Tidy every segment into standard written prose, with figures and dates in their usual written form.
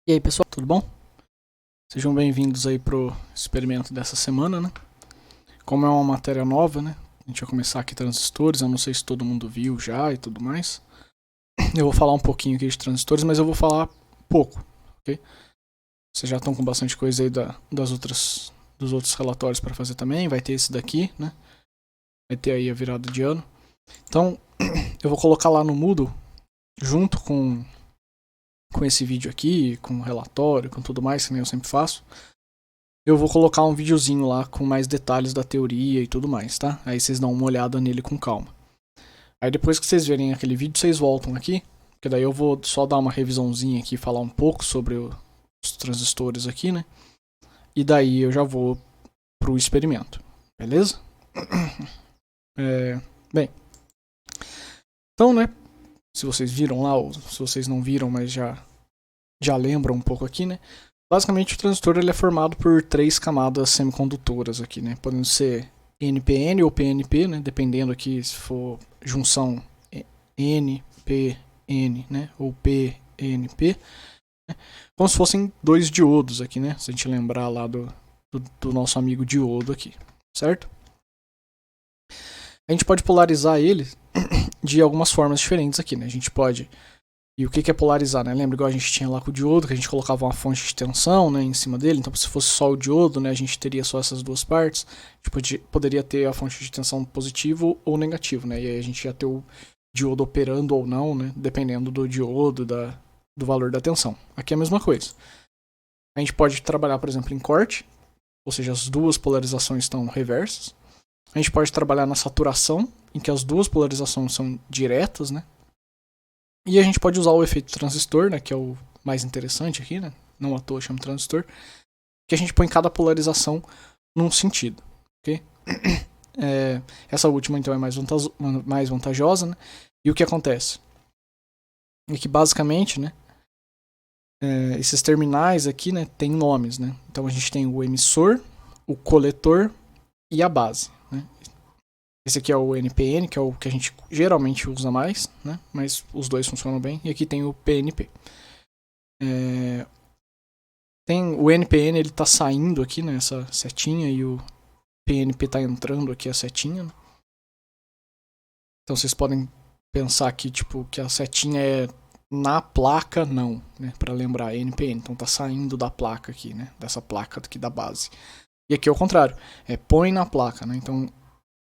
E aí pessoal, tudo bom? Sejam bem-vindos aí pro experimento dessa semana, né? Como é uma matéria nova, né? A gente vai começar aqui transistores, eu não sei se todo mundo viu já e tudo mais. Eu vou falar um pouquinho aqui de transistores, mas eu vou falar pouco, ok? Vocês já estão com bastante coisa aí dos outros relatórios para fazer também, vai ter esse daqui, né? Vai ter aí a virada de ano. Então, eu vou colocar lá no Moodle, junto com esse vídeo aqui, com o relatório, com tudo mais, que nem eu sempre faço. Eu vou colocar um videozinho lá com mais detalhes da teoria e tudo mais, tá? Aí vocês dão uma olhada nele com calma. Aí depois que vocês verem aquele vídeo, vocês voltam aqui, que daí eu vou só dar uma revisãozinha aqui, falar um pouco sobre os transistores aqui, né? E daí eu já vou pro experimento, beleza? Bem, então, né? Se vocês viram lá, ou se vocês não viram, mas já lembram um pouco aqui, né? Basicamente o transistor ele é formado por 3 camadas semicondutoras aqui, né? Podendo ser NPN ou PNP, né? Dependendo aqui se for junção NPN, né? Ou PNP, né? Como se fossem 2 diodos aqui, né? Se a gente lembrar lá do nosso amigo diodo aqui, certo? A gente pode polarizar ele de algumas formas diferentes aqui, né? A gente pode... E o que é polarizar, né? Lembra igual a gente tinha lá com o diodo, que a gente colocava uma fonte de tensão, né, em cima dele. Então, se fosse só o diodo, né, a gente teria só essas duas partes. A gente poderia ter a fonte de tensão positivo ou negativo, né? E aí a gente ia ter o diodo operando ou não, né? Dependendo do diodo, do valor da tensão. Aqui é a mesma coisa. A gente pode trabalhar, por exemplo, em corte, ou seja, as duas polarizações estão reversas. A gente pode trabalhar na saturação, em que as duas polarizações são diretas, né? E a gente pode usar o efeito transistor, né, que é o mais interessante aqui, né? Não à toa chama transistor, que a gente põe cada polarização num sentido, ok? Essa última então é mais vantajosa, né? E o que acontece? É que basicamente, né, esses terminais aqui, né, tem nomes, né? Então a gente tem o emissor, o coletor e a base, né? Esse aqui é o NPN, que é o que a gente geralmente usa mais, né? Mas os dois funcionam bem. E aqui tem o PNP. Tem o NPN, ele tá saindo aqui, né? Essa setinha, e o PNP tá entrando aqui a setinha, né? Então vocês podem pensar aqui, tipo, que a setinha é na placa, não, né? Pra lembrar, NPN. Então tá saindo da placa aqui, né? Dessa placa aqui da base. E aqui é o contrário. Põe na placa, né? Então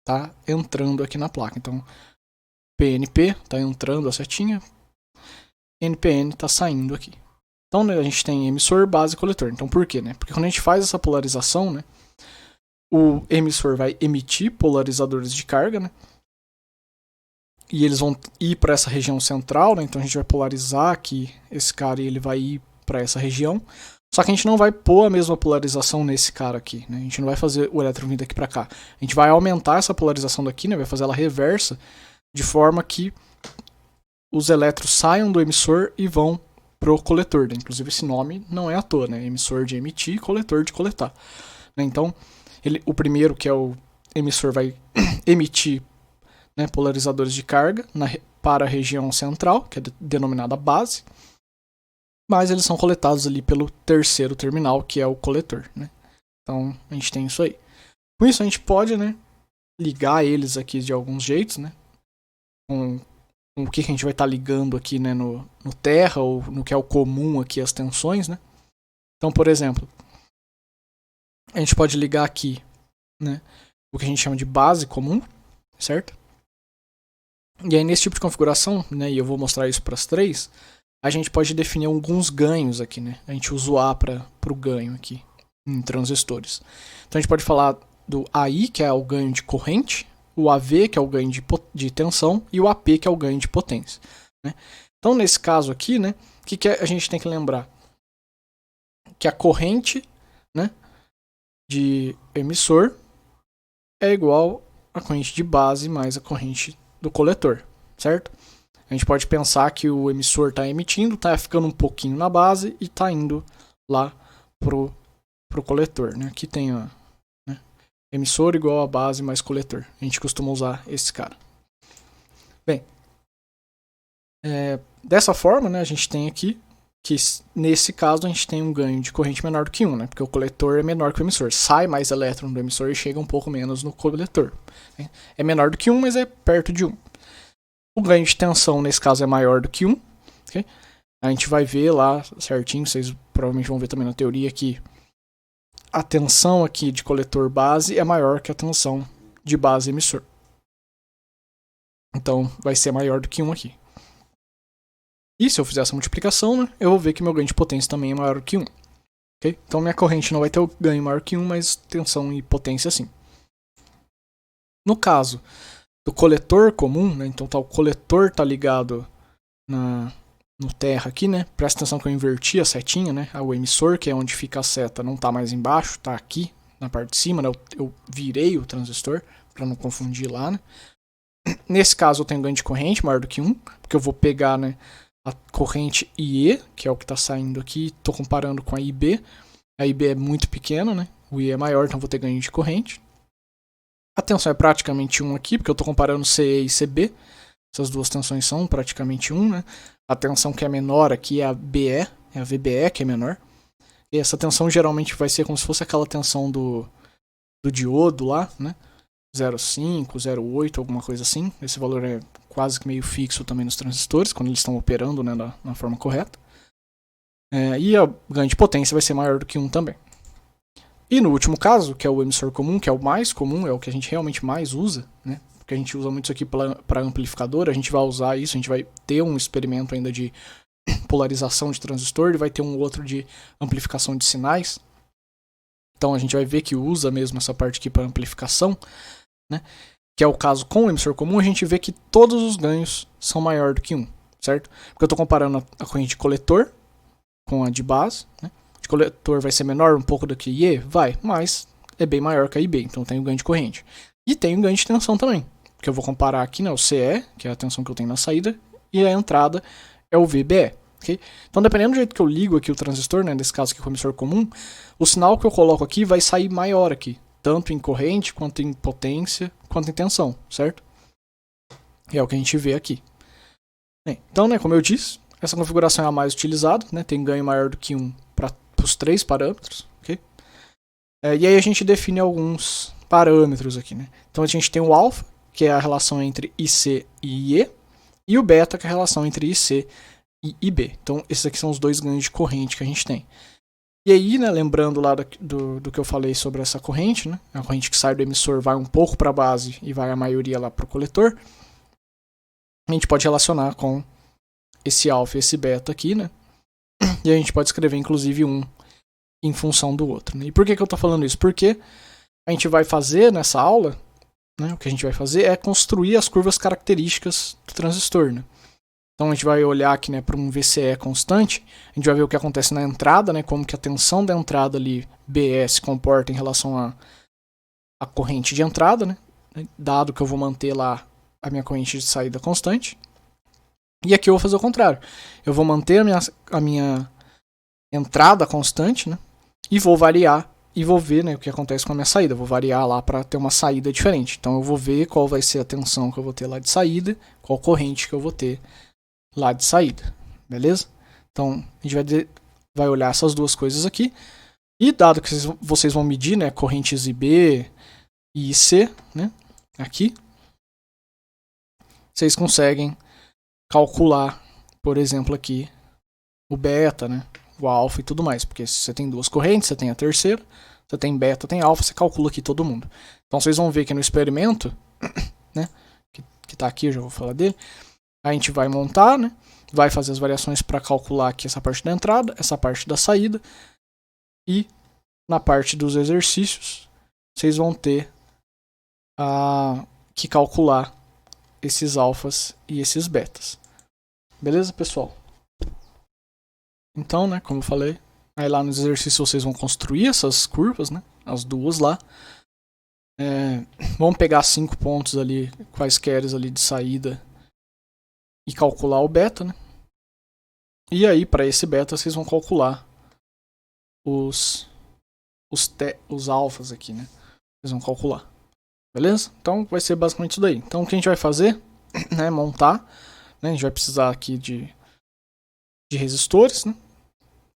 tá entrando aqui na placa. Então PNP tá entrando a setinha, NPN tá saindo aqui. Então, né, a gente tem emissor, base e coletor. Então, por quê, né? Porque quando a gente faz essa polarização, né, o emissor vai emitir polarizadores de carga, né? E eles vão ir para essa região central, né? Então a gente vai polarizar aqui esse cara e ele vai ir para essa região. Só que a gente não vai pôr a mesma polarização nesse cara aqui, né? A gente não vai fazer o elétron vir daqui para cá. A gente vai aumentar essa polarização daqui, né? Vai fazer ela reversa, de forma que os elétrons saiam do emissor e vão pro coletor, né? Inclusive esse nome não é à toa, né? Emissor de emitir, coletor de coletar, né? Então, o primeiro, que é o emissor, vai emitir, né, polarizadores de carga para a região central, que é denominada base, mas eles são coletados ali pelo terceiro terminal, que é o coletor, né? Então a gente tem isso aí. Com isso a gente pode, né, ligar eles aqui de alguns jeitos, né? Com o que a gente vai estar ligando aqui, né, no terra, ou no que é o comum aqui, as tensões, né? Então, por exemplo, a gente pode ligar aqui, né, o que a gente chama de base comum, certo? E aí nesse tipo de configuração, né, e eu vou mostrar isso para as três, a gente pode definir alguns ganhos aqui, né? A gente usa o A para o ganho aqui em transistores. Então a gente pode falar do AI, que é o ganho de corrente, o AV, que é o ganho de tensão, e o AP, que é o ganho de potência, né? Então nesse caso aqui, né, o que a gente tem que lembrar? Que a corrente, né, de emissor é igual à corrente de base mais a corrente do coletor, certo? A gente pode pensar que o emissor está emitindo, está ficando um pouquinho na base e está indo lá pro coletor, né? Aqui tem a, né, emissor igual a base mais coletor. A gente costuma usar esse cara. Bem, dessa forma, né, a gente tem aqui que nesse caso a gente tem um ganho de corrente menor do que 1, né? Porque o coletor é menor que o emissor. Sai mais elétron do emissor e chega um pouco menos no coletor. Né? É menor do que 1, mas é perto de 1. O ganho de tensão nesse caso é maior do que 1. Okay? A gente vai ver lá certinho, vocês provavelmente vão ver também na teoria que a tensão aqui de coletor base é maior que a tensão de base emissor. Então vai ser maior do que 1 aqui. E se eu fizer essa multiplicação, né, eu vou ver que meu ganho de potência também é maior do que 1. Okay? Então minha corrente não vai ter o ganho maior que 1, mas tensão e potência sim. No caso do coletor comum, né, então o coletor está ligado no terra aqui, né? Presta atenção que eu inverti a setinha, né? O emissor, que é onde fica a seta, não está mais embaixo, está aqui na parte de cima, né? Eu virei o transistor para não confundir lá, né? Nesse caso eu tenho ganho de corrente maior do que 1, porque eu vou pegar, né, a corrente IE, que é o que está saindo aqui, estou comparando com a IB. A IB é muito pequena, né? O IE é maior, então vou ter ganho de corrente. A tensão é praticamente 1 aqui, porque eu estou comparando CE e CB. Essas duas tensões são praticamente 1, né? A tensão que é menor aqui é a BE, é a VBE que é menor. E essa tensão geralmente vai ser como se fosse aquela tensão do diodo lá, né? 0,5, 0,8, alguma coisa assim. Esse valor é quase que meio fixo também nos transistores, quando eles estão operando, né, na forma correta. E o ganho de potência vai ser maior do que 1 também. E no último caso, que é o emissor comum, que é o mais comum, é o que a gente realmente mais usa, né? Porque a gente usa muito isso aqui para amplificador, a gente vai usar isso, a gente vai ter um experimento ainda de polarização de transistor, e vai ter um outro de amplificação de sinais. Então a gente vai ver que usa mesmo essa parte aqui para amplificação, né? Que é o caso com o emissor comum, a gente vê que todos os ganhos são maior do que 1, certo? Porque eu estou comparando a corrente de coletor com a de base, né? De coletor vai ser menor um pouco do que IE? Vai, mas é bem maior que a IB, então tem o ganho de corrente. E tem o ganho de tensão também, porque eu vou comparar aqui, né, o CE, que é a tensão que eu tenho na saída, e a entrada é o VBE. Okay? Então, dependendo do jeito que eu ligo aqui o transistor, né, nesse caso aqui com o emissor comum, o sinal que eu coloco aqui vai sair maior aqui, tanto em corrente, quanto em potência, quanto em tensão, certo? E é o que a gente vê aqui. Bem, então, né, como eu disse, essa configuração é a mais utilizada, né, tem ganho maior do que 1 para os 3 parâmetros. Okay? E aí a gente define alguns parâmetros aqui. Né? Então a gente tem o alfa, que é a relação entre IC e IE, e o beta, que é a relação entre IC e IB. Então esses aqui são os dois ganhos de corrente que a gente tem. E aí, né, lembrando lá do que eu falei sobre essa corrente, né, a corrente que sai do emissor vai um pouco para a base e vai a maioria lá para o coletor, a gente pode relacionar com esse alfa e esse beta aqui, né? E a gente pode escrever inclusive um em função do outro. Né? E por que eu estou falando isso? Porque a gente vai fazer nessa aula, né, o que a gente vai fazer é construir as curvas características do transistor. Né? Então a gente vai olhar aqui, né, para um VCE constante, a gente vai ver o que acontece na entrada, né, como que a tensão da entrada ali, BE, se comporta em relação à corrente de entrada, né, dado que eu vou manter lá a minha corrente de saída constante. E aqui eu vou fazer o contrário. Eu vou manter a minha entrada constante, né, e vou variar e vou ver, né, o que acontece com a minha saída. Eu vou variar lá para ter uma saída diferente. Então eu vou ver qual vai ser a tensão que eu vou ter lá de saída, qual corrente que eu vou ter lá de saída, beleza? Então a gente vai olhar essas duas coisas aqui. E dado que vocês vão medir, né, correntes IB e IC, né, aqui, vocês conseguem calcular, por exemplo, aqui o beta, né, o alfa e tudo mais, porque se você tem duas correntes, você tem a terceira, você tem beta, tem alfa, você calcula aqui todo mundo. Então vocês vão ver que no experimento, né, que tá aqui, eu já vou falar dele, a gente vai montar, né, vai fazer as variações para calcular aqui essa parte da entrada, essa parte da saída, e na parte dos exercícios, vocês vão ter que calcular esses alfas e esses betas. Beleza, pessoal? Então, né, como eu falei, aí lá nos exercícios vocês vão construir essas curvas, né, as duas lá. Vamos pegar 5 pontos ali, quaisquer ali de saída, e calcular o beta, né? E aí, para esse beta, vocês vão calcular os alfas aqui, né? Vocês vão calcular. Beleza? Então, vai ser basicamente isso daí. Então, o que a gente vai fazer, né, montar, né? A gente vai precisar aqui de resistores, né?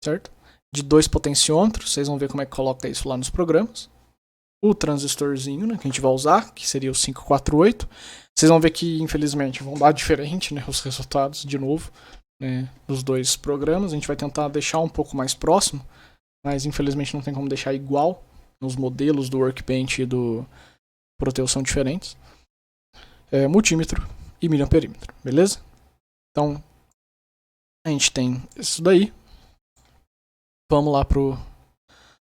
certo? De 2 potenciômetros, vocês vão ver como é que coloca isso lá nos programas. O transistorzinho, né, que a gente vai usar, que seria o 548. Vocês vão ver que, infelizmente, vão dar diferente, né, os resultados, de novo, né, dos 2 programas. A gente vai tentar deixar um pouco mais próximo, mas infelizmente não tem como deixar igual. Os modelos do Workbench e do Proteus são diferentes. Multímetro e miliamperímetro, beleza? Então, a gente tem isso daí. Vamos lá pro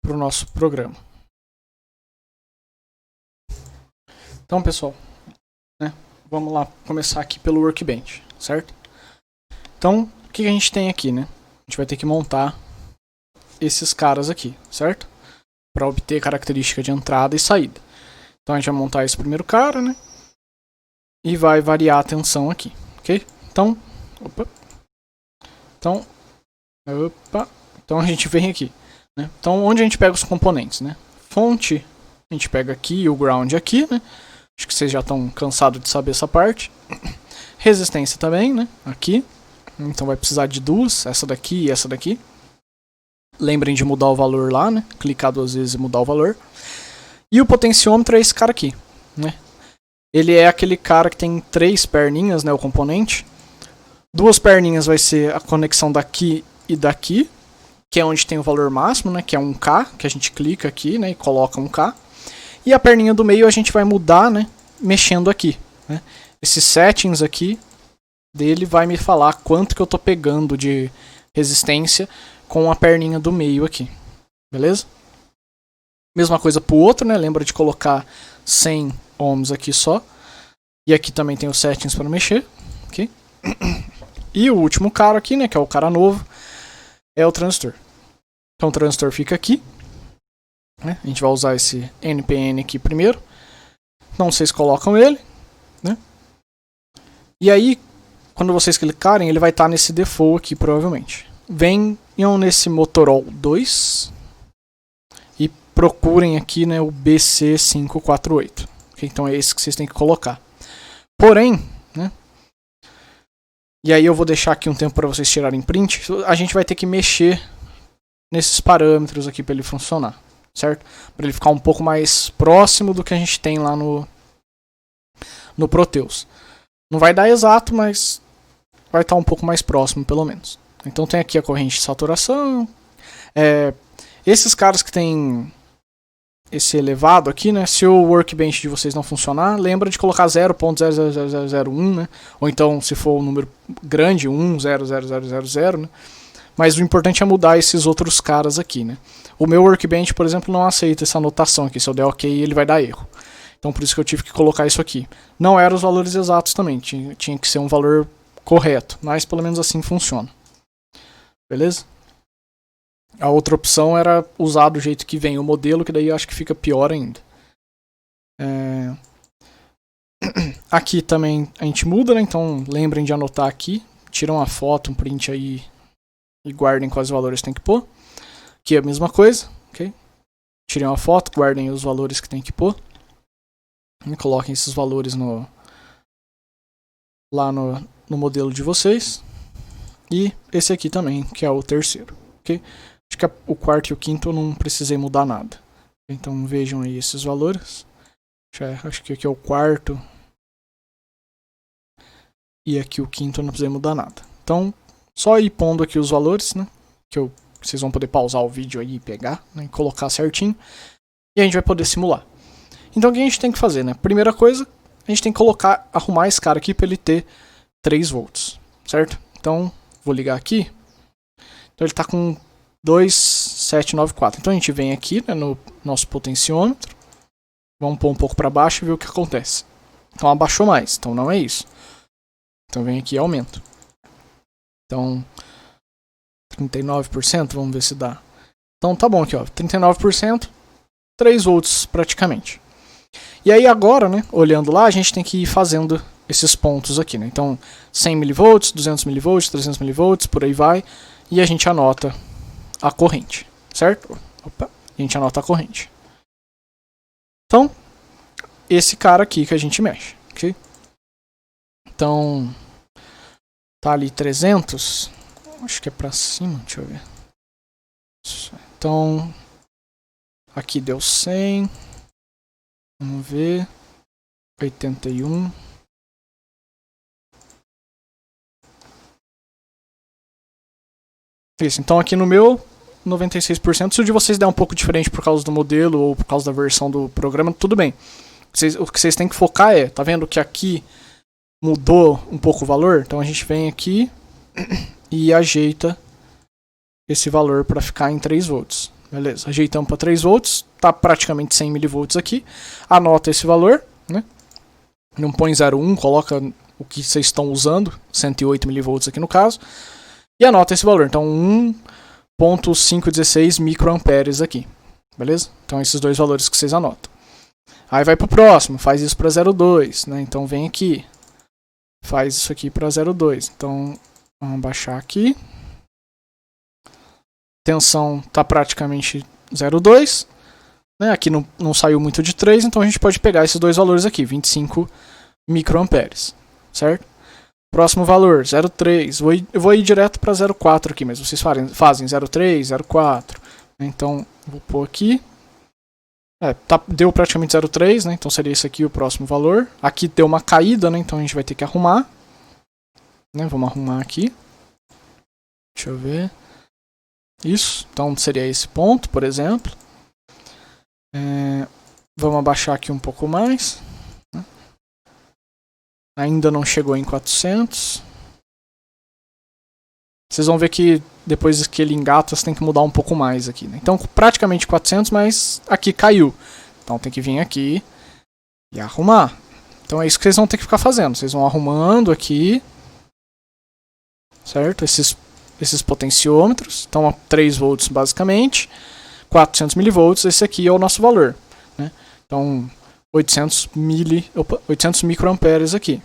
nosso programa. Então, pessoal, né, vamos lá começar aqui pelo Workbench, certo? Então, o que a gente tem aqui, né? A gente vai ter que montar esses caras aqui, certo? Para obter característica de entrada e saída. Então, a gente vai montar esse primeiro cara, né? E vai variar a tensão aqui, ok? Então, então a gente vem aqui, né? Então, onde a gente pega os componentes, né? Fonte, a gente pega aqui e o ground aqui, né? Acho que vocês já estão cansados de saber essa parte. Resistência também, né? Aqui. Então vai precisar de 2, essa daqui e essa daqui. Lembrem de mudar o valor lá, né? Clicar 2 vezes e mudar o valor. E o potenciômetro é esse cara aqui, né? Ele é aquele cara que tem 3 perninhas, né? O componente. 2 perninhas vai ser a conexão daqui e daqui, que é onde tem o valor máximo, né? Que é 1K, que a gente clica aqui, né? E coloca 1K. E a perninha do meio a gente vai mudar, né? Mexendo aqui, né? Esses settings aqui dele vai me falar quanto que eu tô pegando de resistência com a perninha do meio aqui, beleza? Mesma coisa pro outro, né? Lembra de colocar 100 ohms aqui só. E aqui também tem os settings para mexer, ok? E o último cara aqui, né? Que é o cara novo, é o transistor. Então o transistor fica aqui, né? A gente vai usar esse NPN aqui primeiro. Então vocês colocam ele, né? E aí, quando vocês clicarem, ele vai estar nesse default aqui, provavelmente. Venham nesse Motorol 2 e procurem aqui, né, o BC548. Okay? Então é esse que vocês têm que colocar. Porém, né? E aí eu vou deixar aqui um tempo para vocês tirarem print. A gente vai ter que mexer nesses parâmetros aqui para ele funcionar, certo? Para ele ficar um pouco mais próximo do que a gente tem lá no Proteus. Não vai dar exato, mas vai estar um pouco mais próximo, pelo menos. Então tem aqui a corrente de saturação. Esses caras que tem esse elevado aqui, né? Se o workbench de vocês não funcionar, lembra de colocar 0.00001, né? Ou então, se for um número grande, 1.00000, né? Mas o importante é mudar esses outros caras aqui, né? O meu workbench, por exemplo, não aceita essa anotação aqui. Se eu der OK, ele vai dar erro. Então por isso que eu tive que colocar isso aqui. Não eram os valores exatos também, tinha que ser um valor correto, mas pelo menos assim funciona. Beleza? A outra opção era usar do jeito que vem o modelo, que daí eu acho que fica pior ainda. Aqui também a gente muda, né? Então lembrem de anotar aqui. Tiram uma foto, um print aí e guardem quais valores tem que pôr. Aqui é a mesma coisa, ok? Tirem uma foto, guardem os valores que tem que pôr. E coloquem esses valores lá no modelo de vocês. E esse aqui também, que é o terceiro, ok? Acho que o quarto e o quinto eu não precisei mudar nada. Então vejam aí esses valores. Acho que aqui é o quarto. E aqui o quinto eu não precisei mudar nada. Então, só ir pondo aqui os valores, né? Que vocês vão poder pausar o vídeo aí e pegar, né? E colocar certinho. E a gente vai poder simular. Então o que a gente tem que fazer, né? Primeira coisa, a gente tem que arrumar esse cara aqui para ele ter 3 volts, certo? Então, vou ligar aqui. Então ele está com 2.794. Então a gente vem aqui, né, no nosso potenciômetro. Vamos pôr um pouco para baixo e ver o que acontece. Então abaixou mais, então não é isso. Então vem aqui e aumento. Então 39%, vamos ver se dá. Então tá bom aqui, ó, 39%, 3 volts praticamente. E aí agora, né, olhando lá, a gente tem que ir fazendo esses pontos aqui, né? Então 100 mV, 200 mV, 300 mV, por aí vai. E a gente anota a corrente, certo? Opa, a gente anota a corrente. Então, esse cara aqui que a gente mexe, ok? Então, tá ali 300, acho que é pra cima, deixa eu ver. Então, aqui deu 100. Vamos ver. 81. Isso, então aqui no meu, 96%. Se o de vocês der um pouco diferente por causa do modelo ou por causa da versão do programa, tudo bem. O que vocês têm que focar é, tá vendo que aqui mudou um pouco o valor? Então a gente vem aqui e ajeita esse valor para ficar em 3 volts. Beleza, ajeitamos para 3 volts, tá praticamente 100 mV aqui. Anota esse valor, né? Não põe 0,1, coloca o que vocês estão usando, 108 mV aqui no caso. E anota esse valor, então 1.516 microamperes aqui, beleza? Então esses dois valores que vocês anotam. Aí vai pro próximo, faz isso para 0,2, né? Então vem aqui, faz isso aqui para 0,2. Então vamos baixar aqui. Tensão tá praticamente 0,2, né? Aqui não saiu muito de 3, então a gente pode pegar esses dois valores aqui, 25 microamperes, certo? Próximo valor, 0,3. Eu vou ir direto para 0,4 aqui, mas vocês fazem 0,3, 0,4. Então, vou pôr aqui. Deu praticamente 0,3, né? Então seria esse aqui o próximo valor. Aqui deu uma caída, né? Então a gente vai ter que arrumar. Né? Vamos arrumar aqui. Deixa eu ver. Isso. Então seria esse ponto, por exemplo. Vamos abaixar aqui um pouco mais. Ainda não chegou em 400. Vocês vão ver que depois que ele engata, você tem que mudar um pouco mais aqui, né? Então praticamente 400, mas aqui caiu. Então tem que vir aqui e arrumar. Então é isso que vocês vão ter que ficar fazendo. Vocês vão arrumando aqui, certo? Esses potenciômetros. Então 3 volts basicamente. 400 milivolts, esse aqui é o nosso valor, né? Então 800 microamperes aqui.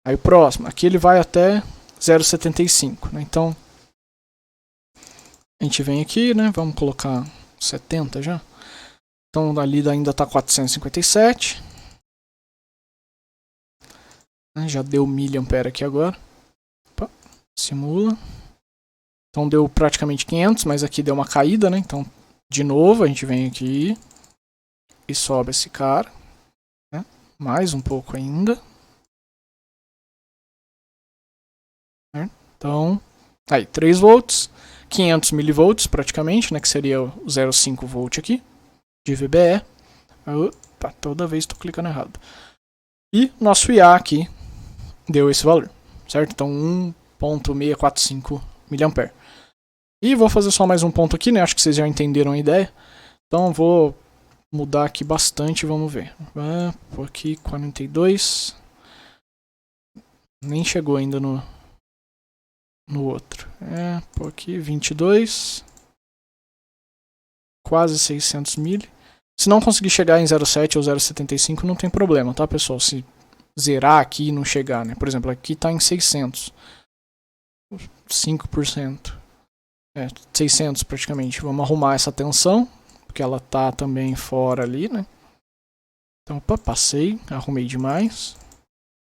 Aí o próximo, aqui ele vai até 0,75, né? Então a gente vem aqui, né? Vamos colocar 70 já. Então ali ainda está 457. Já deu miliampere aqui agora. Opa, simula. Então deu praticamente 500, mas aqui deu uma caída, né? Então de novo a gente vem aqui e sobe esse cara, né? Mais um pouco ainda. Então, aí 3 volts, 500 milivolts praticamente, né? Que seria o 0,5 volt aqui de VBE. Tá, toda vez estou clicando errado. E nosso IA aqui deu esse valor, certo? Então 1.645 mA. E vou fazer só mais um ponto aqui, né? Acho que vocês já entenderam a ideia. Então vou mudar aqui bastante, vamos ver. Por aqui 42. Nem chegou ainda no outro. Por aqui 22. Quase 600 mili. Se não conseguir chegar em 0,7 ou 0,75 não tem problema, tá, pessoal? Se zerar aqui e não chegar, né? Por exemplo, aqui tá em 600. 5%. 600 praticamente. Vamos arrumar essa tensão, porque ela tá também fora ali, né? Então, opa, passei, arrumei demais.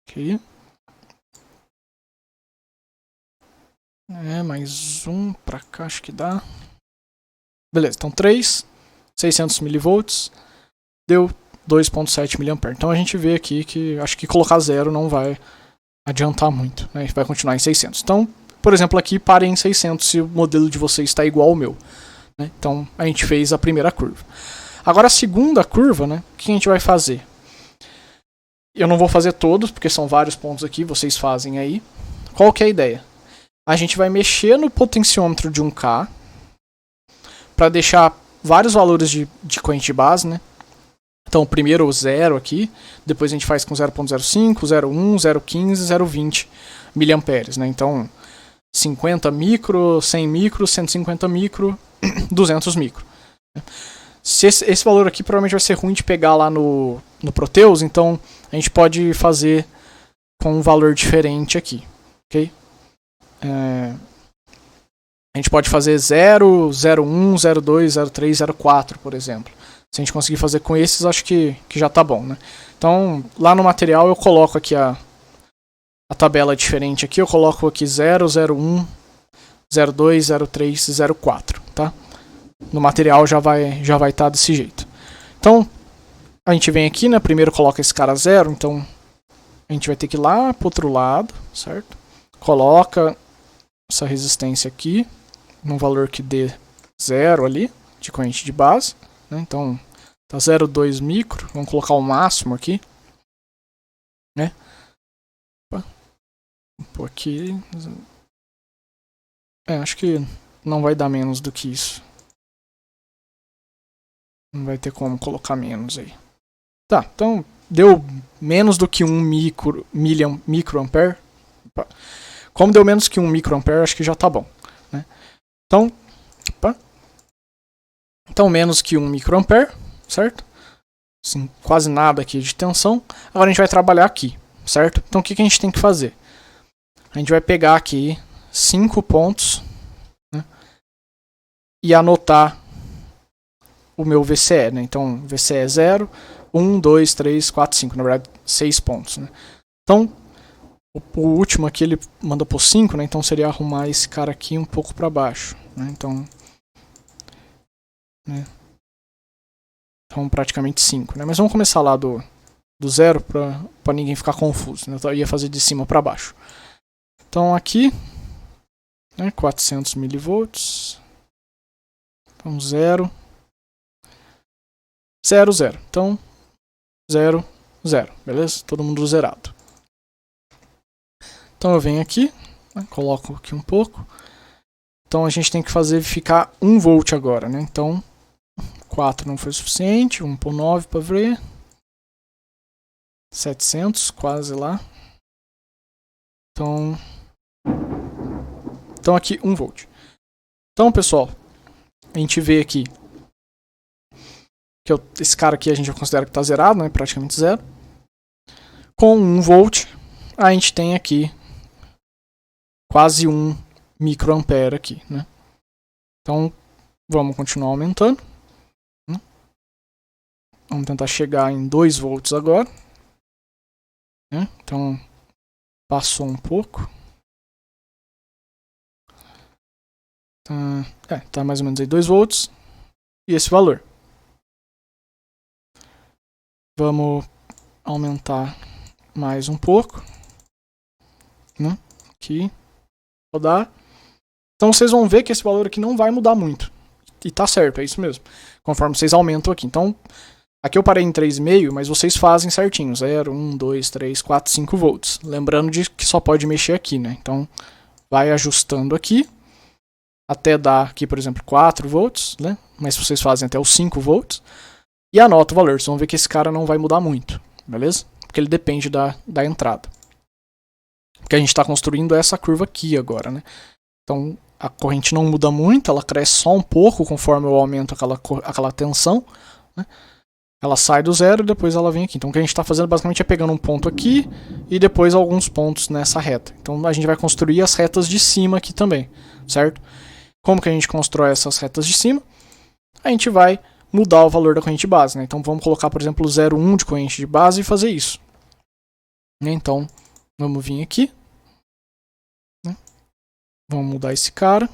Aqui. Mais um pra cá, acho que dá. Beleza, então 3, 600 milivolts, deu 2.7 mA. Então a gente vê aqui que acho que colocar 0 não vai adiantar muito, né? Vai continuar em 600. Então, por exemplo, aqui pare em 600 se o modelo de vocês está igual ao meu, né? Então a gente fez a primeira curva. Agora a segunda curva, né? O que a gente vai fazer? Eu não vou fazer todos, porque são vários pontos aqui, vocês fazem aí. Qual que é a ideia? A gente vai mexer no potenciômetro de 1K para deixar vários valores de corrente base, né? Então, primeiro o 0 aqui, depois a gente faz com 0.05, 0.1, 0.15, 0.20 miliamperes, né? Então, 50 micro, 100 micro, 150 micro, 200 micro. Se esse valor aqui provavelmente vai ser ruim de pegar lá no Proteus, então a gente pode fazer com um valor diferente aqui, ok? A gente pode fazer 0, 0.1, 0.2, 0.3, 0.4, por exemplo. Se a gente conseguir fazer com esses, acho que já tá bom, né? Então, lá no material eu coloco aqui a tabela diferente aqui. Eu coloco aqui 0, 0.1, 0.2, 0.3 e 0.4, tá? no material já vai estar desse jeito. Então, a gente vem aqui, né? Primeiro coloca esse cara 0, então a gente vai ter que ir lá pro outro lado, certo? Coloca essa resistência aqui, num valor que dê 0 ali, de corrente de base, né? Então, tá 0,2 micro, vamos colocar o máximo aqui, né? Vou pôr aqui, acho que não vai dar menos do que isso. Não vai ter como colocar menos aí. Tá, então deu menos do que 1 microampere. Como deu menos que 1 microampere, acho que já tá bom, né? Então, então menos que 1 microampere, certo? Assim, quase nada aqui de tensão. Agora a gente vai trabalhar aqui, certo? Então o que a gente tem que fazer? A gente vai pegar aqui 5 pontos, né, e anotar o meu VCE, né? Então VCE é 0, 1, 2, 3, 4, 5. Na verdade, 6 pontos, né? Então, o último aqui ele manda por 5, né? Então seria arrumar esse cara aqui um pouco para baixo, né? Então, praticamente 5, né? Mas vamos começar lá do 0 para ninguém ficar confuso, né? Eu ia fazer de cima para baixo. Então aqui, né, 400 milivolts. Então 0, 0, 0. Então 0, 0. Beleza? Todo mundo zerado. Então eu venho aqui, né, coloco aqui um pouco. Então a gente tem que fazer ficar 1 volt agora, né? Então 4 não foi suficiente, vamos por 9 para ver. 700, quase lá. Então aqui 1 volt. Então, pessoal, a gente vê aqui que esse cara aqui a gente já considera que está zerado, né? Praticamente 0. Com 1 volt, a gente tem aqui quase 1 microampere aqui, né? Então, vamos continuar aumentando, né? Vamos tentar chegar em 2 volts agora, né? Então, passou um pouco. Tá mais ou menos aí 2 volts. E esse valor. Vamos aumentar mais um pouco, né? Aqui. Rodar. Então vocês vão ver que esse valor aqui não vai mudar muito. E tá certo, é isso mesmo. Conforme vocês aumentam aqui. Então, aqui eu parei em 3,5, mas vocês fazem certinho. 0, 1, 2, 3, 4, 5 volts. Lembrando de que só pode mexer aqui, né? Então, vai ajustando aqui. Até dar aqui, por exemplo, 4 volts, né? Mas vocês fazem até os 5 volts. E anota o valor. Vocês vão ver que esse cara não vai mudar muito, beleza? Porque ele depende da entrada. Porque a gente está construindo essa curva aqui agora, né? Então, a corrente não muda muito, ela cresce só um pouco conforme eu aumento aquela tensão, né? Ela sai do 0 e depois ela vem aqui. Então, o que a gente está fazendo basicamente é pegando um ponto aqui e depois alguns pontos nessa reta. Então, a gente vai construir as retas de cima aqui também, certo? Como que a gente constrói essas retas de cima? A gente vai mudar o valor da corrente base, né? Então vamos colocar, por exemplo, 0,1 de corrente de base e fazer isso. Então, vamos vir aqui, né? Vamos mudar esse cara.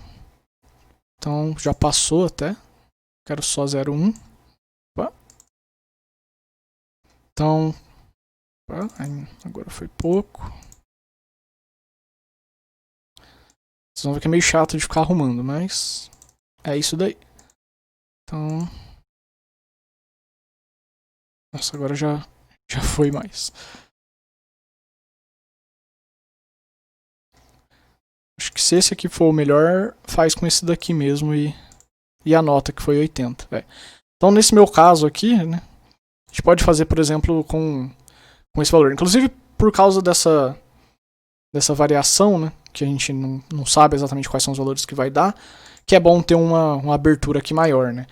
Então, já passou até. Quero só 0,1. Então, agora foi pouco. Vocês vão ver que é meio chato de ficar arrumando, mas é isso daí. Então, nossa, agora já foi mais. Acho que se esse aqui for o melhor, faz com esse daqui mesmo e anota que foi 80. Então, nesse meu caso aqui, né, a gente pode fazer, por exemplo, com esse valor. Inclusive, por causa dessa variação, né, que a gente não sabe exatamente quais são os valores que vai dar, que é bom ter uma abertura aqui maior, né?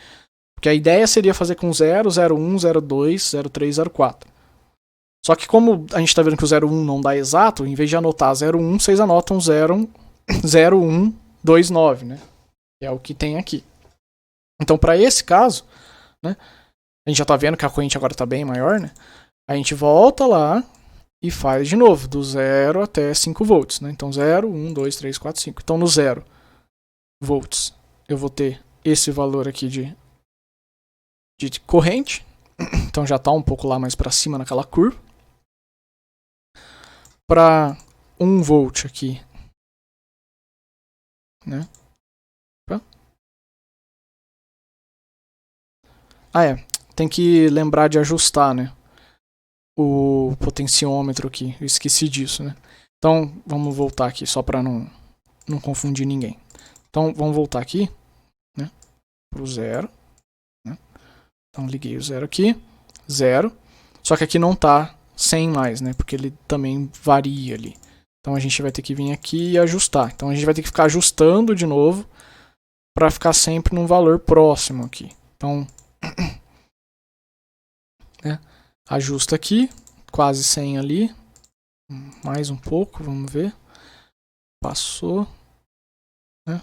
Porque a ideia seria fazer com 0, 0,1, 0,2, 0,3, 0,4. Só que como a gente está vendo que o 0,1 não dá exato, em vez de anotar 0,1, vocês anotam 0,129, né? Que é o que tem aqui. Então, para esse caso, né, a gente já está vendo que a corrente agora está bem maior, né? A gente volta lá e faz de novo, do 0 até 5 volts, né? Então 0, 1, 2, 3, 4, 5. Então no 0 volts eu vou ter esse valor aqui de corrente. Então já está um pouco lá mais para cima naquela curva. Para 1 volt aqui, né? Tem que lembrar de ajustar, né? O potenciômetro aqui. Eu esqueci disso, né? Então vamos voltar aqui só para não confundir ninguém. Então vamos voltar aqui, né? Para o 0. Né? Então liguei o 0 aqui, 0. Só que aqui não está 100 mais, né? Porque ele também varia ali. Então a gente vai ter que vir aqui e ajustar. Então a gente vai ter que ficar ajustando de novo para ficar sempre num valor próximo aqui. Então, né? Ajusta aqui, quase 100 ali. Mais um pouco, vamos ver. Passou. Né?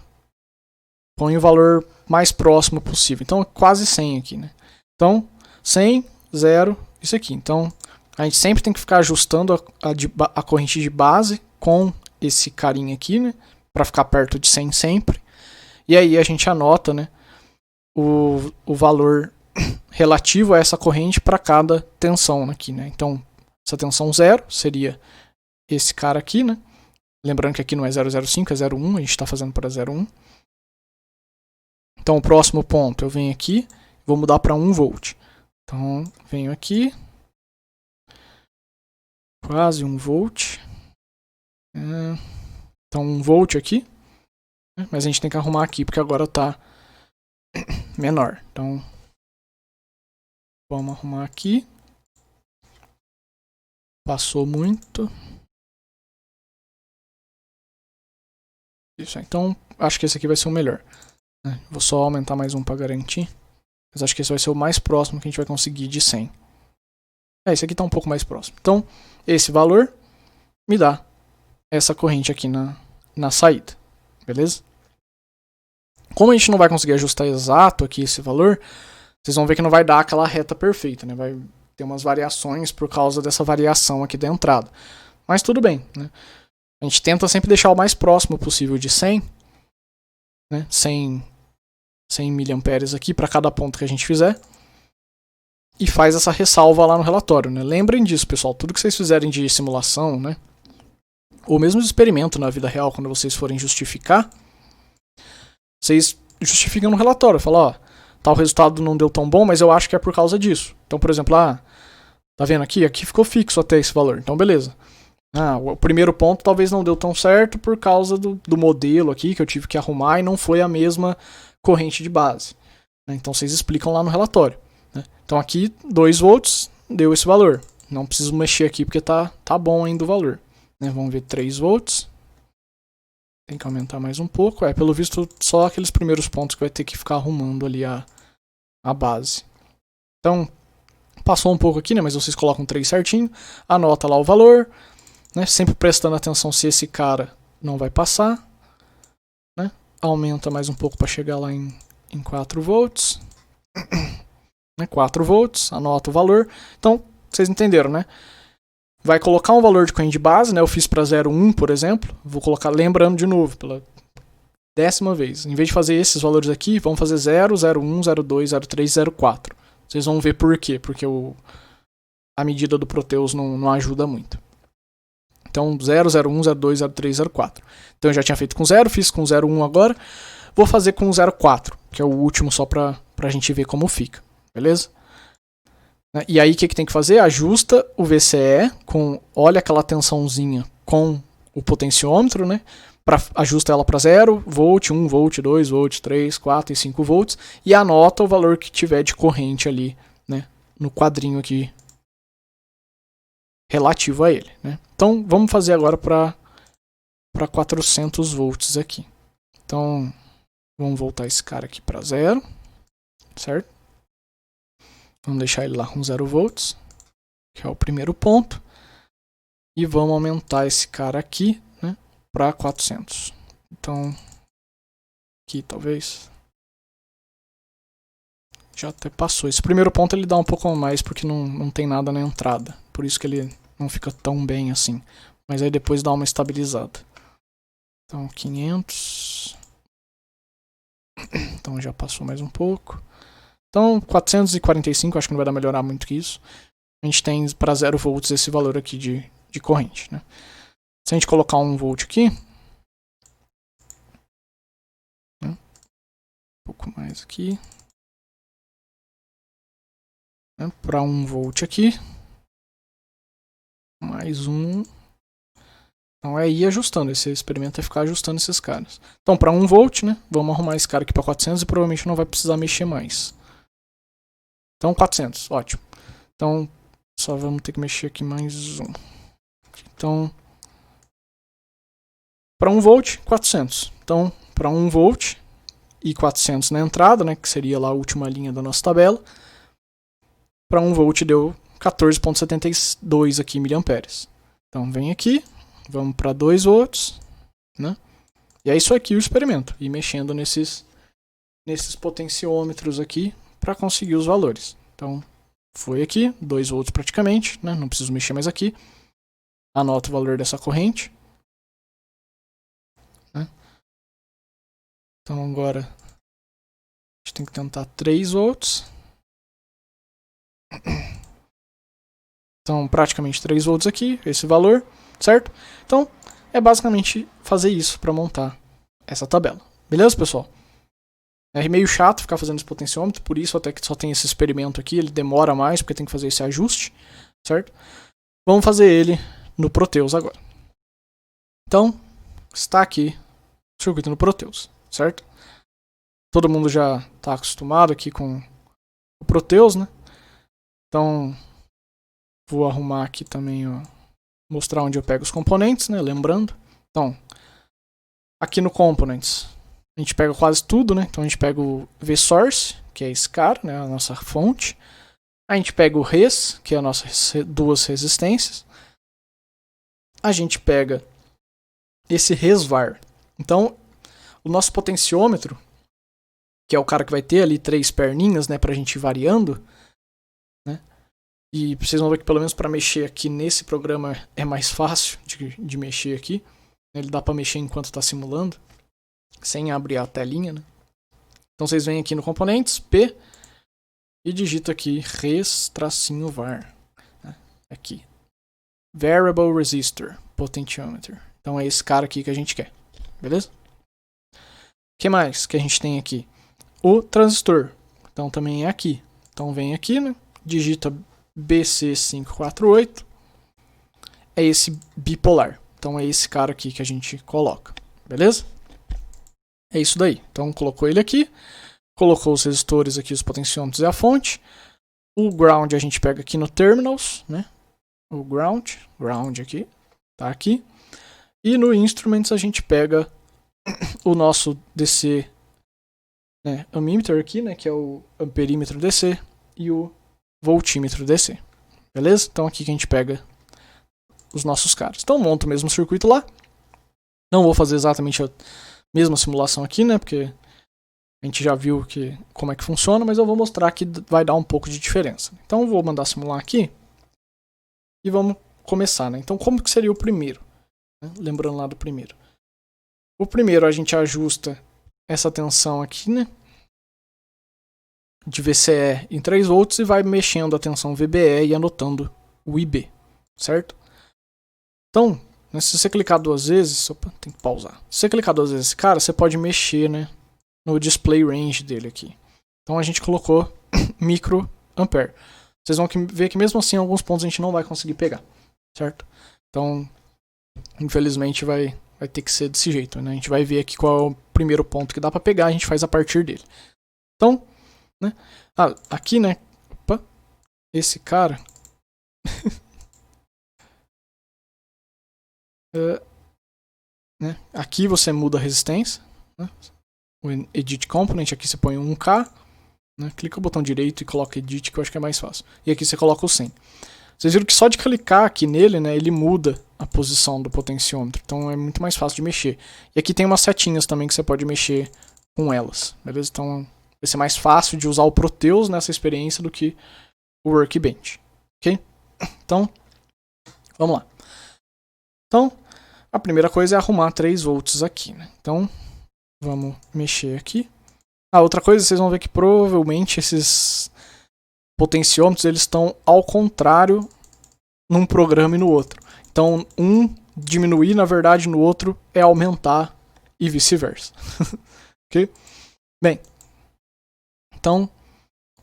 Põe o valor mais próximo possível. Então quase 100 aqui, né? Então 100, 0, isso aqui. Então a gente sempre tem que ficar ajustando a corrente de base com esse carinha aqui, né? Para ficar perto de 100 sempre. E aí a gente anota, né? O valor relativo a essa corrente para cada tensão aqui, né? Então essa tensão 0 seria esse cara aqui, né? Lembrando que aqui não é 0,05, é 0,1, a gente está fazendo para 0,1. Então o próximo ponto eu venho aqui, vou mudar para 1 volt. Então venho aqui, quase 1 volt. Então 1 volt aqui, mas a gente tem que arrumar aqui porque agora está menor. Então vamos arrumar aqui. Passou muito. Isso aí. Então acho que esse aqui vai ser o melhor. Vou só aumentar mais um para garantir. Mas acho que esse vai ser o mais próximo que a gente vai conseguir de 100. Esse aqui está um pouco mais próximo. Então, esse valor me dá essa corrente aqui na saída. Beleza? Como a gente não vai conseguir ajustar exato aqui esse valor, vocês vão ver que não vai dar aquela reta perfeita, né? Vai ter umas variações por causa dessa variação aqui da entrada. Mas tudo bem, né? A gente tenta sempre deixar o mais próximo possível de 100, né? 100 miliamperes aqui para cada ponto que a gente fizer. E faz essa ressalva lá no relatório, né? Lembrem disso, pessoal. Tudo que vocês fizerem de simulação, né? Ou mesmo de experimento na vida real, quando vocês forem justificar, vocês justificam no relatório. Falam, ó, tal resultado não deu tão bom, mas eu acho que é por causa disso. Então, por exemplo, tá vendo aqui? Aqui ficou fixo até esse valor. Então, beleza. O primeiro ponto talvez não deu tão certo por causa do modelo aqui que eu tive que arrumar e não foi a mesma corrente de base. Então, vocês explicam lá no relatório. Então aqui 2 volts deu esse valor. Não preciso mexer aqui porque tá bom ainda o valor. Vamos ver 3 volts. Tem que aumentar mais um pouco. Pelo visto só aqueles primeiros pontos que vai ter que ficar arrumando ali a base. Então passou um pouco aqui, né? Mas vocês colocam 3 certinho. Anota lá o valor. Né? Sempre prestando atenção se esse cara não vai passar. Né? Aumenta mais um pouco para chegar lá em 4 volts. 4 volts, anota o valor. Então, vocês entenderam, né? Vai colocar um valor de corrente de base, né? Eu fiz para 0,1, por exemplo. Vou colocar, lembrando de novo, pela 10ª vez. Em vez de fazer esses valores aqui, vamos fazer 0, 0,1, 0,2, 0,3, 0,4. Vocês vão ver por quê. Porque a medida do Proteus não ajuda muito. Então, 0, 0,1, 0,2, 0,3, 0,4. Então, eu já tinha feito com 0, fiz com 0,1 agora. Vou fazer com 0,4, que é o último só para a gente ver como fica. Beleza? E aí o que tem que fazer? Ajusta o VCE olha aquela tensãozinha com o potenciômetro, né? Ajusta ela para 0 volt, 1 volt, 2 volt, 3, 4 e 5 volts e anota o valor que tiver de corrente ali, né? No quadrinho aqui relativo a ele, né? Então vamos fazer agora para 400 volts aqui. Então vamos voltar esse cara aqui para 0, certo? Vamos deixar ele lá com 0 volts, que é o primeiro ponto. E vamos aumentar esse cara aqui, né, para 400. Então, aqui talvez. Já até passou. Esse primeiro ponto ele dá um pouco mais porque não tem nada na entrada. Por isso que ele não fica tão bem assim. Mas aí depois dá uma estabilizada. Então, 500. Então já passou mais um pouco. Então 445, acho que não vai dar melhorar muito que isso. A gente tem para 0 volts esse valor aqui de corrente, né? Se a gente colocar 1 volt aqui, né? Um pouco mais aqui, né? Para 1 volt aqui, mais um. Então é ir ajustando, esse experimento é ficar ajustando esses caras. Então para 1 volt, né? Vamos arrumar esse cara aqui para 400 e provavelmente não vai precisar mexer mais. Então 400, ótimo. Então só vamos ter que mexer aqui mais um. Então para 1 volt, 400. Então para 1 volt e 400 na entrada, né? Que seria lá a última linha da nossa tabela. Para 1 volt deu 14,72 aqui miliamperes. Então vem aqui. Vamos para 2 volts, né? E é isso aqui o experimento. Ir mexendo nesses potenciômetros aqui para conseguir os valores. Então, foi aqui, 2 volts praticamente, né? Não preciso mexer mais aqui. Anota o valor dessa corrente. Né? Então agora a gente tem que tentar 3 volts. Então, praticamente 3 volts aqui, esse valor. Certo? Então, é basicamente fazer isso para montar essa tabela. Beleza, pessoal? É meio chato ficar fazendo esse potenciômetro, por isso até que só tem esse experimento aqui, ele demora mais, porque tem que fazer esse ajuste, certo? Vamos fazer ele no Proteus agora. Então, está aqui o circuito no Proteus, certo? Todo mundo já está acostumado aqui com o Proteus, né? Então, vou arrumar aqui também, ó, mostrar onde eu pego os componentes, né? Lembrando. Então, aqui no Components, a gente pega quase tudo, né? Então a gente pega o VSource, que é esse cara, né? A nossa fonte. A gente pega o Res, que é a nossa duas resistências. A gente pega esse Resvar. Então, o nosso potenciômetro, que é o cara que vai ter ali 3 perninhas, né? Pra gente ir variando, né? E vocês vão ver que pelo menos para mexer aqui nesse programa é mais fácil de mexer aqui. Ele dá para mexer enquanto está simulando, sem abrir a telinha, né? Então vocês vêm aqui no Componentes, P, e digito aqui res-var. Né? Aqui. Variable Resistor, Potentiometer. Então é esse cara aqui que a gente quer. Beleza? O que mais que a gente tem aqui? O transistor. Então também é aqui. Então vem aqui, né? Digita BC548 é esse bipolar. Então é esse cara aqui que a gente coloca. Beleza? É isso daí. Então colocou ele aqui. Colocou os resistores aqui, os potenciômetros e a fonte. O ground a gente pega aqui no terminals, né? O ground aqui. Tá aqui. E no instruments a gente pega o nosso DC, né, ammeter aqui, né? Que é o amperímetro DC. E o voltímetro DC. Beleza? Então aqui que a gente pega os nossos caras. Então monto o mesmo circuito lá. Não vou fazer exatamente a mesma simulação aqui, né? Porque a gente já viu como é que funciona, mas eu vou mostrar que vai dar um pouco de diferença. Então vou mandar simular aqui. E vamos começar, né? Então como que seria o primeiro? Né? Lembrando lá do primeiro. O primeiro a gente ajusta essa tensão aqui, né? De VCE em 3 volts e vai mexendo a tensão VBE e anotando o IB, certo? Então, né, se você clicar 2 vezes, opa, tem que pausar. Se você clicar 2 vezes esse cara, você pode mexer, né, no display range dele aqui. Então a gente colocou microampere. Vocês vão ver que mesmo assim, em alguns pontos a gente não vai conseguir pegar, certo? Então, infelizmente vai ter que ser desse jeito, né? A gente vai ver aqui qual é o primeiro ponto que dá para pegar, a gente faz a partir dele. Então, né? Aqui, né? Opa, esse cara. Né? Aqui você muda a resistência. Né? O Edit Component, aqui você põe 1K. Né? Clica o botão direito e coloca Edit, que eu acho que é mais fácil. E aqui você coloca o 100. Vocês viram que só de clicar aqui nele, né, ele muda a posição do potenciômetro. Então é muito mais fácil de mexer. E aqui tem umas setinhas também que você pode mexer com elas. Beleza? Então vai ser mais fácil de usar o Proteus nessa experiência do que o Workbench. Ok? Então, vamos lá. Então, a primeira coisa é arrumar 3 volts aqui. Né? Então, vamos mexer aqui. Outra coisa, vocês vão ver que provavelmente esses potenciômetros eles estão ao contrário num programa e no outro. Então, um diminuir, na verdade, no outro é aumentar e vice-versa. Ok? Bem, então,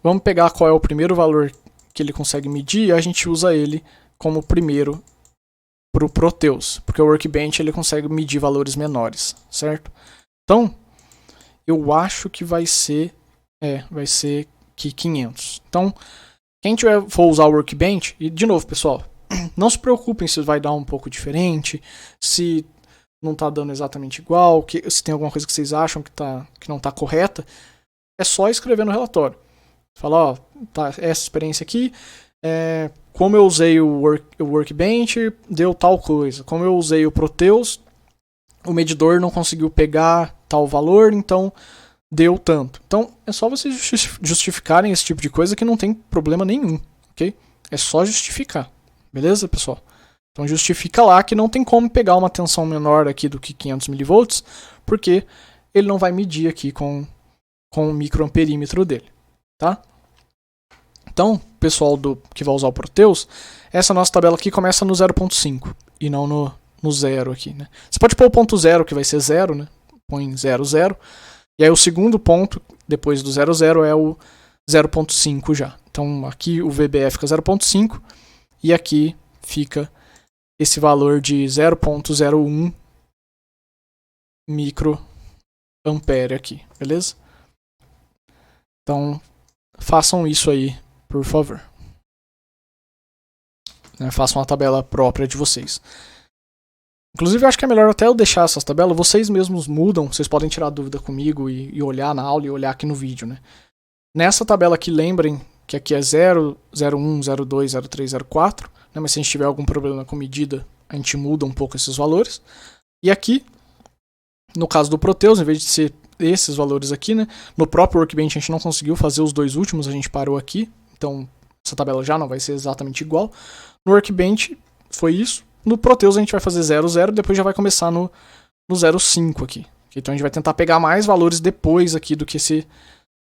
vamos pegar qual é o primeiro valor que ele consegue medir e a gente usa ele como primeiro para o Proteus, porque o Workbench ele consegue medir valores menores, certo? Então, eu acho que vai ser aqui 500. Então, quem for usar o Workbench, e de novo, pessoal, não se preocupem se vai dar um pouco diferente, se não está dando exatamente igual, se tem alguma coisa que vocês acham que não está correta, é só escrever no relatório. Falar, tá, essa experiência aqui, como eu usei o Workbench, deu tal coisa. Como eu usei o Proteus, o medidor não conseguiu pegar tal valor, então deu tanto. Então, é só vocês justificarem esse tipo de coisa que não tem problema nenhum, ok? É só justificar, beleza, pessoal? Então, justifica lá que não tem como pegar uma tensão menor aqui do que 500 mV, porque ele não vai medir aqui com o microamperímetro dele, tá? Então, pessoal que vai usar o Proteus, essa nossa tabela aqui começa no 0.5 e não no 0 aqui, né? Você pode pôr o ponto 0, que vai ser 0, né? Põe 0, 0. E aí o segundo ponto, depois do 0, 0, é o 0.5 já. Então, aqui o VBE fica 0.5 e aqui fica esse valor de 0.01 microampere aqui, beleza? Então, façam isso aí, por favor. Façam uma tabela própria de vocês. Inclusive, eu acho que é melhor até eu deixar essas tabelas. Vocês mesmos mudam. Vocês podem tirar dúvida comigo e olhar na aula e olhar aqui no vídeo, né? Nessa tabela aqui, lembrem que aqui é 0, 01, 02, 03, 04. Né? Mas se a gente tiver algum problema com medida, a gente muda um pouco esses valores. E aqui, no caso do Proteus, em vez de ser esses valores aqui, né? No próprio Workbench a gente não conseguiu fazer os dois últimos, a gente parou aqui. Então, essa tabela já não vai ser exatamente igual. No Workbench foi isso. No Proteus a gente vai fazer 0, 0, depois já vai começar no 0,5 aqui. Então a gente vai tentar pegar mais valores depois aqui do que esse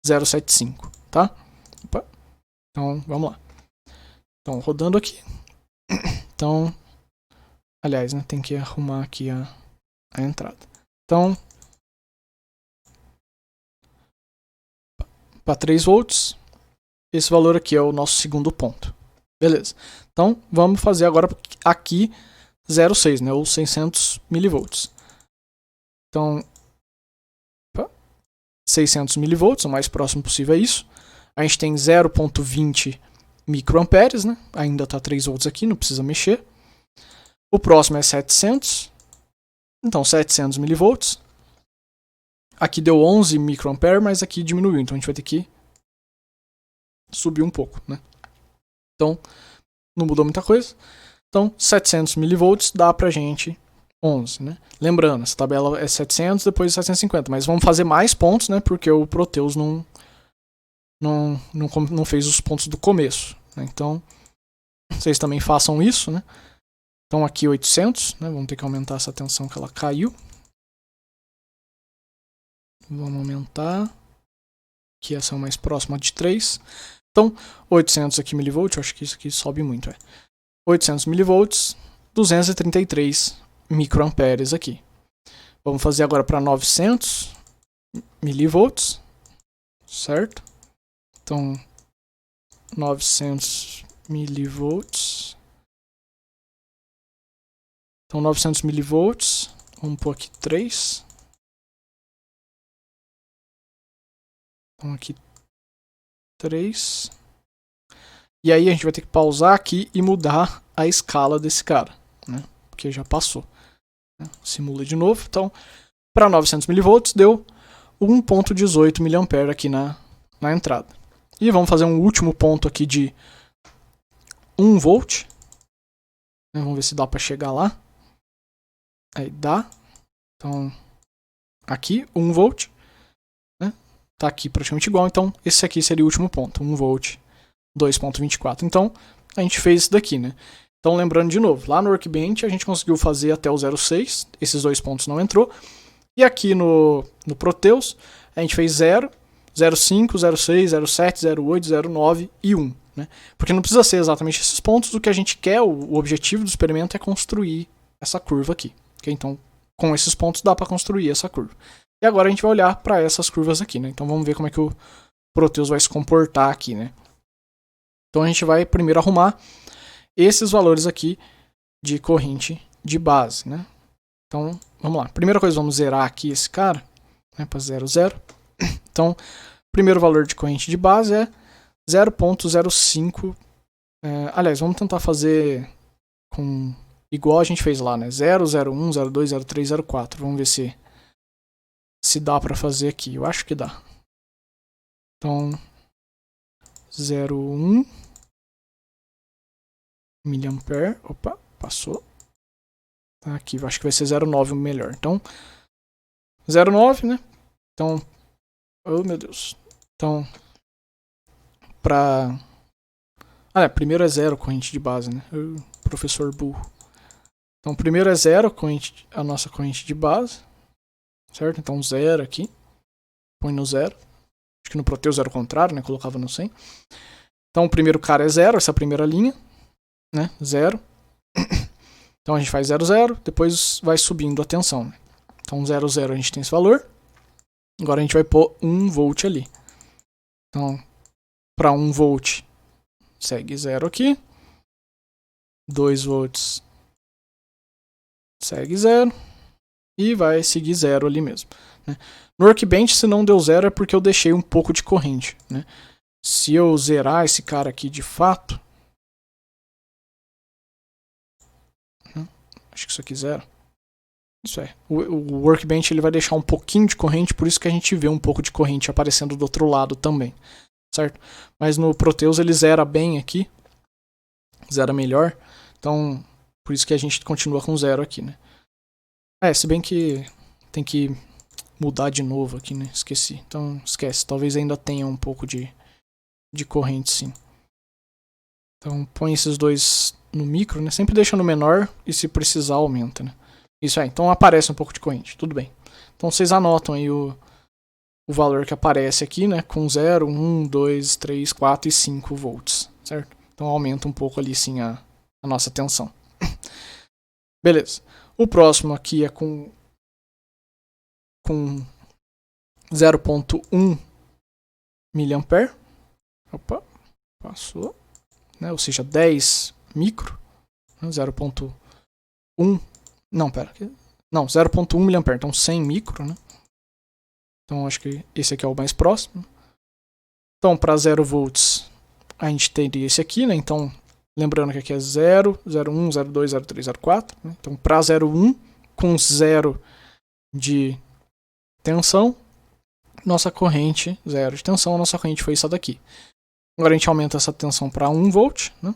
0,75, tá? Opa. Então, vamos lá. Então, rodando aqui. Então, aliás, né, tem que arrumar aqui a entrada. Então, para 3 volts, esse valor aqui é o nosso segundo ponto. Beleza. Então, vamos fazer agora aqui 0,6, né, ou 600 mV. Então, 600 mV, o mais próximo possível é isso. A gente tem 0,20 microamperes, né? Ainda está 3 volts aqui, não precisa mexer. O próximo é 700. Então, 700 mV. Aqui deu 11 microampere, mas aqui diminuiu. Então, a gente vai ter que subir um pouco, né? Então, não mudou muita coisa. Então, 700 mV dá pra gente 11, né? Lembrando, essa tabela é 700, depois 750. Mas vamos fazer mais pontos, né? Porque o Proteus não fez os pontos do começo, né? Então, vocês também façam isso, né? Então, aqui 800, né? Vamos ter que aumentar essa tensão que ela caiu. Vamos aumentar. Aqui essa é mais próxima de 3. Então, 800 aqui milivolts, eu acho que isso aqui sobe muito, 800 milivolts, 233 microamperes aqui. Vamos fazer agora para 900 milivolts, certo? Então, 900 milivolts. Então, 900 milivolts, vamos pôr aqui 3. Então, aqui 3. E aí a gente vai ter que pausar aqui e mudar a escala desse cara, né? Porque já passou. Simula de novo. Então, para 900 mV deu 1.18 mA aqui na entrada. E vamos fazer um último ponto aqui de 1 volt. Vamos ver se dá para chegar lá. Aí dá. Então, aqui 1 volt. Tá aqui praticamente igual, então esse aqui seria o último ponto, 1 volt, 2.24. Então, a gente fez isso daqui, né? Então, lembrando de novo, lá no Workbench a gente conseguiu fazer até o 0,6, esses dois pontos não entrou. E aqui no Proteus, a gente fez 0, 0,5, 0,6, 0,7, 0,8, 0,9 e 1. Né? Porque não precisa ser exatamente esses pontos, o que a gente quer, o objetivo do experimento é construir essa curva aqui. Okay? Então, com esses pontos dá para construir essa curva. E agora a gente vai olhar para essas curvas aqui. Né? Então vamos ver como é que o Proteus vai se comportar aqui. Né? Então a gente vai primeiro arrumar esses valores aqui de corrente de base. Né? Então vamos lá. Primeira coisa, vamos zerar aqui esse cara, né, para 0, 0. Então, primeiro valor de corrente de base é 0,05. Aliás, vamos tentar fazer com igual a gente fez lá, né? 0, 0,1, 0,2, 0,3, 0,4. Vamos ver se dá para fazer aqui. Eu acho que dá. Então, 0,1 miliampere. Opa, passou. Tá aqui, eu acho que vai ser 0,9 o melhor. Então, 0,9, né? Então, oh meu Deus. Então, primeiro é 0 corrente de base, né? Professor burro. Então, primeiro é 0 a nossa corrente de base. Certo? Então, 0 aqui. Põe no 0. Acho que no Proteus era o contrário, né? Colocava no 100. Então, o primeiro cara é 0, essa primeira linha. Né? 0. Então, a gente faz 0, 0. Depois vai subindo a tensão. Né? Então, 0, 0 a gente tem esse valor. Agora a gente vai pôr 1 volt ali. Então, para 1 volt, segue 0 aqui. 2 volts, segue 0. E vai seguir 0 ali mesmo. Né? No Workbench, se não deu 0, é porque eu deixei um pouco de corrente. Né? Se eu zerar esse cara aqui de fato... Acho que isso aqui é 0. Isso é. O Workbench ele vai deixar um pouquinho de corrente, por isso que a gente vê um pouco de corrente aparecendo do outro lado também. Certo? Mas no Proteus ele zera bem aqui. Zera melhor. Então, por isso que a gente continua com 0 aqui, né? Se bem que tem que mudar de novo aqui, né? Esqueci. Então, esquece. Talvez ainda tenha um pouco de corrente, sim. Então, põe esses dois no micro, né? Sempre deixa no menor e se precisar aumenta, né? Isso aí. Então, aparece um pouco de corrente. Tudo bem. Então, vocês anotam aí o valor que aparece aqui, né? Com 0, 1, 2, 3, 4 e 5 volts, certo? Então, aumenta um pouco ali, sim, a nossa tensão. Beleza. O próximo aqui é com 0,1 miliampere. Opa, passou. Né? Ou seja, 10 micro. 0,1. Não, pera. Não, 0,1 miliampere. Então, 100 micro, né? Então, acho que esse aqui é o mais próximo. Então, para 0 volts, a gente teria esse aqui, né? Então, lembrando que aqui é 0, 0,1, 0,2, 0,3, 0,4. Né? Então, para 0,1, com 0 de tensão, nossa corrente, 0 de tensão, nossa corrente foi essa daqui. Agora a gente aumenta essa tensão para 1 volt, né?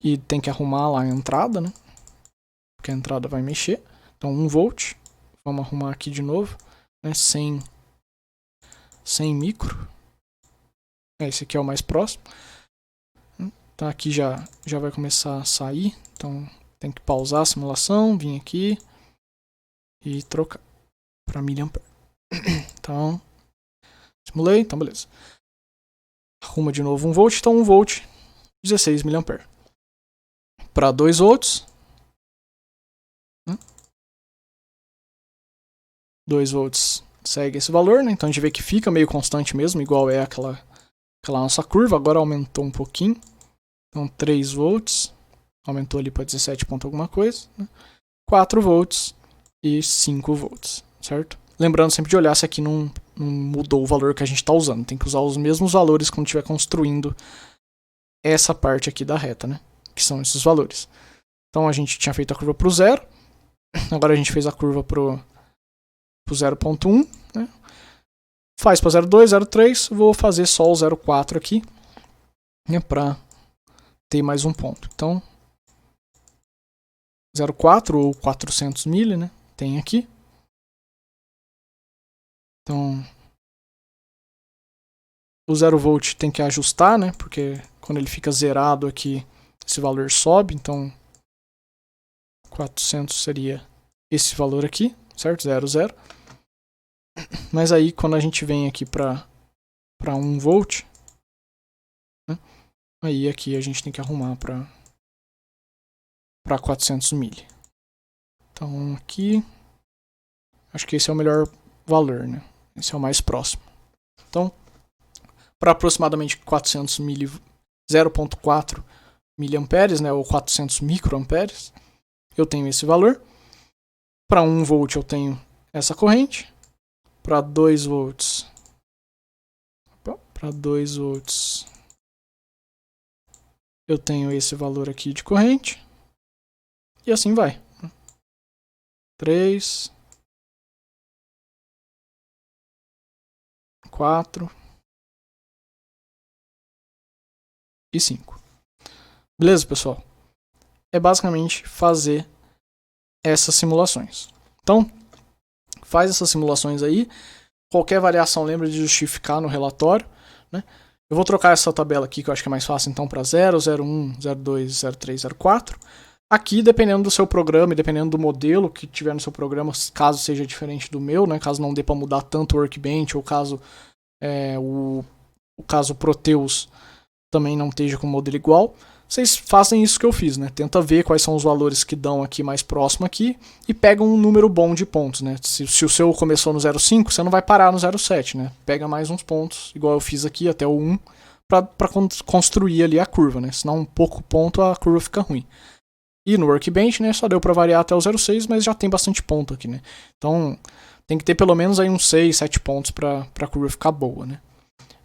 E tem que arrumar lá a entrada, né? Porque a entrada vai mexer. Então, 1 volt. Vamos arrumar aqui de novo. Né? 100 micro. Esse aqui é o mais próximo. Então aqui já vai começar a sair. Então tem que pausar a simulação, vir aqui e trocar para miliampere. Então, simulei, então beleza. Arruma de novo 1 volt, então 1 volt, 16 miliampere. Para 2 volts, 2 volts segue esse valor, né? Então a gente vê que fica meio constante mesmo, igual é aquela nossa curva. Agora aumentou um pouquinho. Então 3 volts, aumentou ali para 17 ponto alguma coisa. Né? 4 volts e 5 volts, certo? Lembrando sempre de olhar se aqui não mudou o valor que a gente está usando. Tem que usar os mesmos valores quando estiver construindo essa parte aqui da reta, né? Que são esses valores. Então a gente tinha feito a curva para o 0. Agora a gente fez a curva para o 0,1. Né? Faz para 0,2, 0,3. Vou fazer só o 0,4 aqui. Né? Para ter mais um ponto. Então, 0,4 ou 400 mili, né? Tem aqui. Então, o 0 volt tem que ajustar, né? Porque quando ele fica zerado aqui, esse valor sobe. Então, 400 seria esse valor aqui, certo? 0, 0. Mas aí, quando a gente vem aqui para para 1 volt, né? Aí aqui a gente tem que arrumar para 400 mili. Então aqui, acho que esse é o melhor valor, né? Esse é o mais próximo. Então, para aproximadamente 400 mili, 0.4 miliamperes, né, ou 400 microamperes, eu tenho esse valor. Para 1 volt eu tenho essa corrente. Para 2 volts, eu tenho esse valor aqui de corrente. E assim vai. 3, 4 e 5. Beleza, pessoal? É basicamente fazer essas simulações. Então, faz essas simulações aí. Qualquer variação, lembra de justificar no relatório, né? Eu vou trocar essa tabela aqui, que eu acho que é mais fácil, então, para 0, 01, 02, 03, 04. Aqui, dependendo do seu programa e dependendo do modelo que tiver no seu programa, caso seja diferente do meu, né? Caso não dê para mudar tanto o Workbench, ou caso o caso Proteus também não esteja com o modelo igual, vocês fazem isso que eu fiz, né? Tenta ver quais são os valores que dão aqui mais próximo aqui e pega um número bom de pontos, né? Se o seu começou no 0,5, você não vai parar no 0,7, né? Pega mais uns pontos, igual eu fiz aqui, até o 1, para construir ali a curva, né? Senão um pouco ponto a curva fica ruim. E no Workbench, né, só deu para variar até o 0,6, mas já tem bastante ponto aqui, né? Então tem que ter pelo menos aí uns 6, 7 pontos para a curva ficar boa, né?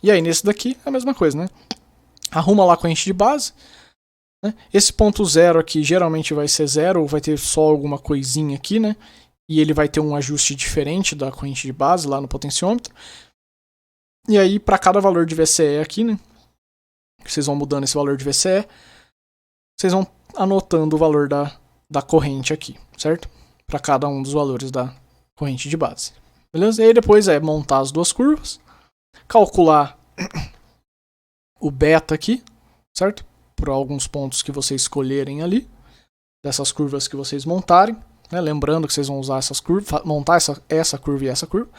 E aí nesse daqui é a mesma coisa, né? Arruma lá a corrente de base, né? Esse ponto 0 aqui geralmente vai ser 0 ou vai ter só alguma coisinha aqui, né? E ele vai ter um ajuste diferente da corrente de base lá no potenciômetro. E aí para cada valor de VCE aqui, né? Vocês vão mudando esse valor de VCE, vocês vão anotando o valor da corrente aqui, certo? Para cada um dos valores da corrente de base. Beleza? E aí depois é montar as duas curvas, calcular o beta aqui, certo? Por alguns pontos que vocês escolherem ali, dessas curvas que vocês montarem, né? Lembrando que vocês vão usar essas curvas, montar essa curva e essa curva.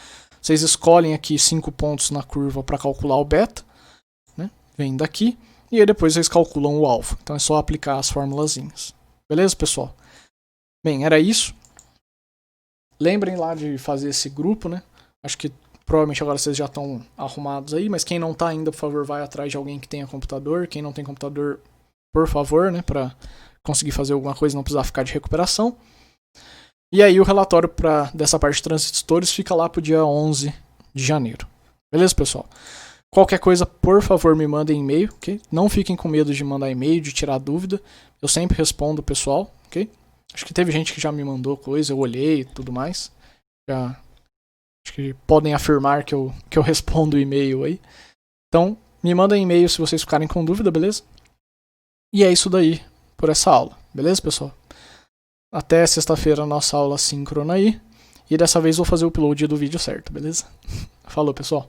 Vocês escolhem aqui 5 pontos na curva para calcular o beta, né? Vem daqui. E aí depois vocês calculam o alfa. Então é só aplicar as formulazinhas. Beleza, pessoal? Bem, era isso. Lembrem lá de fazer esse grupo, né? Acho que provavelmente agora vocês já estão arrumados aí, mas quem não tá ainda, por favor, vai atrás de alguém que tenha computador. Quem não tem computador, por favor, né? Pra conseguir fazer alguma coisa e não precisar ficar de recuperação. E aí o relatório dessa parte de transistores fica lá pro dia 11 de janeiro. Beleza, pessoal? Qualquer coisa, por favor, me mandem e-mail, ok? Não fiquem com medo de mandar e-mail, de tirar dúvida. Eu sempre respondo o pessoal, ok? Acho que teve gente que já me mandou coisa, eu olhei e tudo mais. Acho que podem afirmar que eu respondo o e-mail aí. Então, me mandem e-mail se vocês ficarem com dúvida, beleza? E é isso daí por essa aula, beleza, pessoal? Até sexta-feira a nossa aula síncrona aí. E dessa vez vou fazer o upload do vídeo certo, beleza? Falou, pessoal.